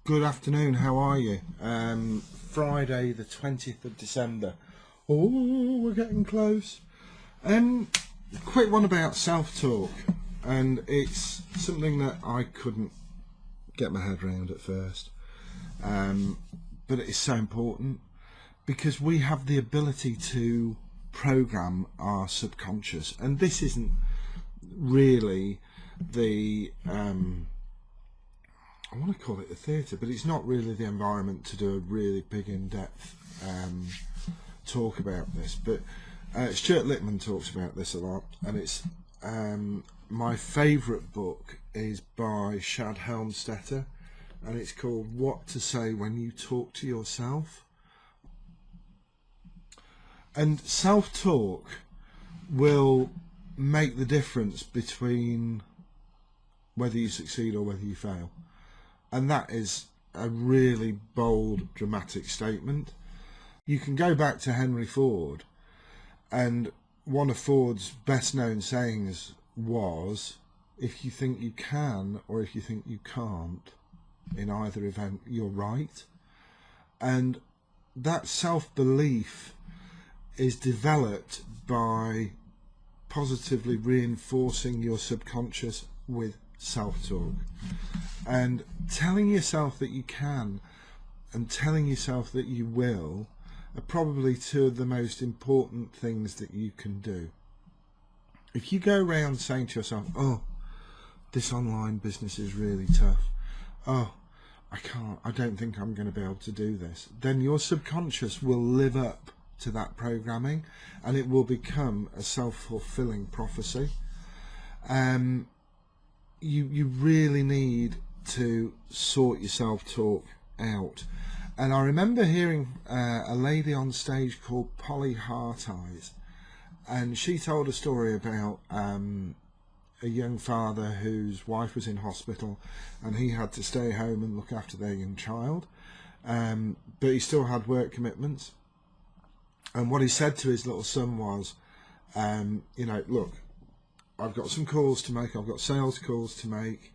Good afternoon, how are you? Friday the 20th of December. Oh, we're getting close. Quick one about self-talk, and it's something that I couldn't get my head around at first, but it is so important because we have the ability to program our subconscious, and this isn't really the I want to call it the theatre, but it's not really the environment to do a really big in-depth talk about this. But Stuart Littman talks about this a lot, and it's my favourite book is by Shad Helmstetter, and it's called What to Say When You Talk to Yourself. And self-talk will make the difference between whether you succeed or whether you fail. And that is a really bold, dramatic statement. You can go back to Henry Ford, and one of Ford's best known sayings was, if you think you can or if you think you can't, in either event, you're right. And that self-belief is developed by positively reinforcing your subconscious with self-talk, and telling yourself that you can and telling yourself that you will are probably two of the most important things that you can do. If you go around saying to yourself, oh, this online business is really tough, oh, I don't think I'm going to be able to do this, then your subconscious will live up to that programming, and it will become a self-fulfilling prophecy. You really need to sort your self-talk out. And I remember hearing a lady on stage called Polly Hearteyes, and she told a story about a young father whose wife was in hospital, and he had to stay home and look after their young child, but he still had work commitments. And what he said to his little son was, look, I've got some calls to make, I've got sales calls to make,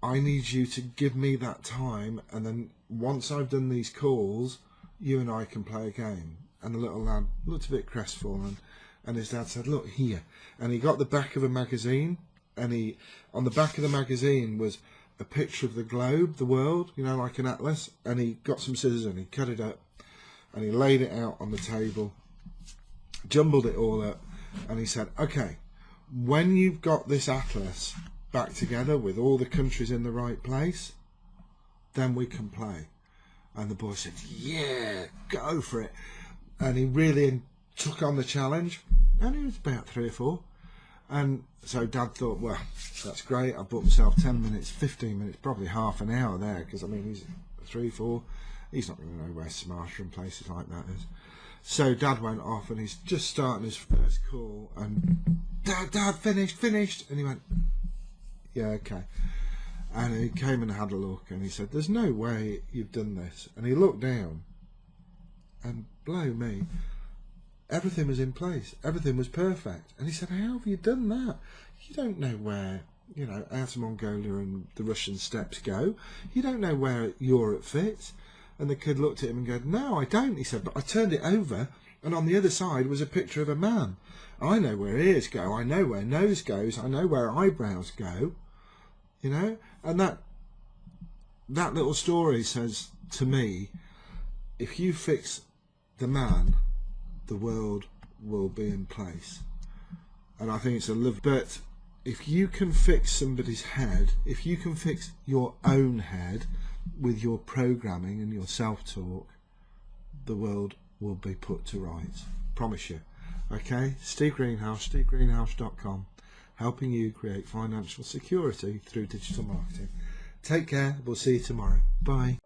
I need you to give me that time, and then once I've done these calls, you and I can play a game. And the little lad looked a bit crestfallen, and his dad said, look here. And he got the back of a magazine, and on the back of the magazine was a picture of the globe, the world, like an atlas, and he got some scissors and he cut it up, and he laid it out on the table, jumbled it all up, and he said, okay, when you've got this atlas back together with all the countries in the right place, then we can play. And the boy said, yeah, go for it. And he really took on the challenge, and he was about 3 or 4. And so Dad thought, well, that's great, I booked myself 10 minutes, 15 minutes, probably half an hour there, because he's 3, 4, he's not going to know where Smarter and places like that is. So Dad went off, and he's just starting his first call, and Dad, finished, and he went, yeah, okay. And he came and had a look, and he said, there's no way you've done this. And he looked down, and blow me, everything was in place, everything was perfect. And he said, how have you done that? You don't know where, out of Mongolia and the Russian steppes go. You don't know where Europe fits. And the kid looked at him and go, no, I don't. He said, but I turned it over, and on the other side was a picture of a man. I know where ears go, I know where nose goes, I know where eyebrows go, and that little story says to me, if you fix the man, the world will be in place. And I think it's a love. But if you can fix somebody's head, if you can fix your own head with your programming and your self-talk, the world will be put to rights. Promise you. Okay, Steve Greenhalgh, stevegreenhalgh.com, helping you create financial security through digital marketing. Take care, we'll see you tomorrow. Bye.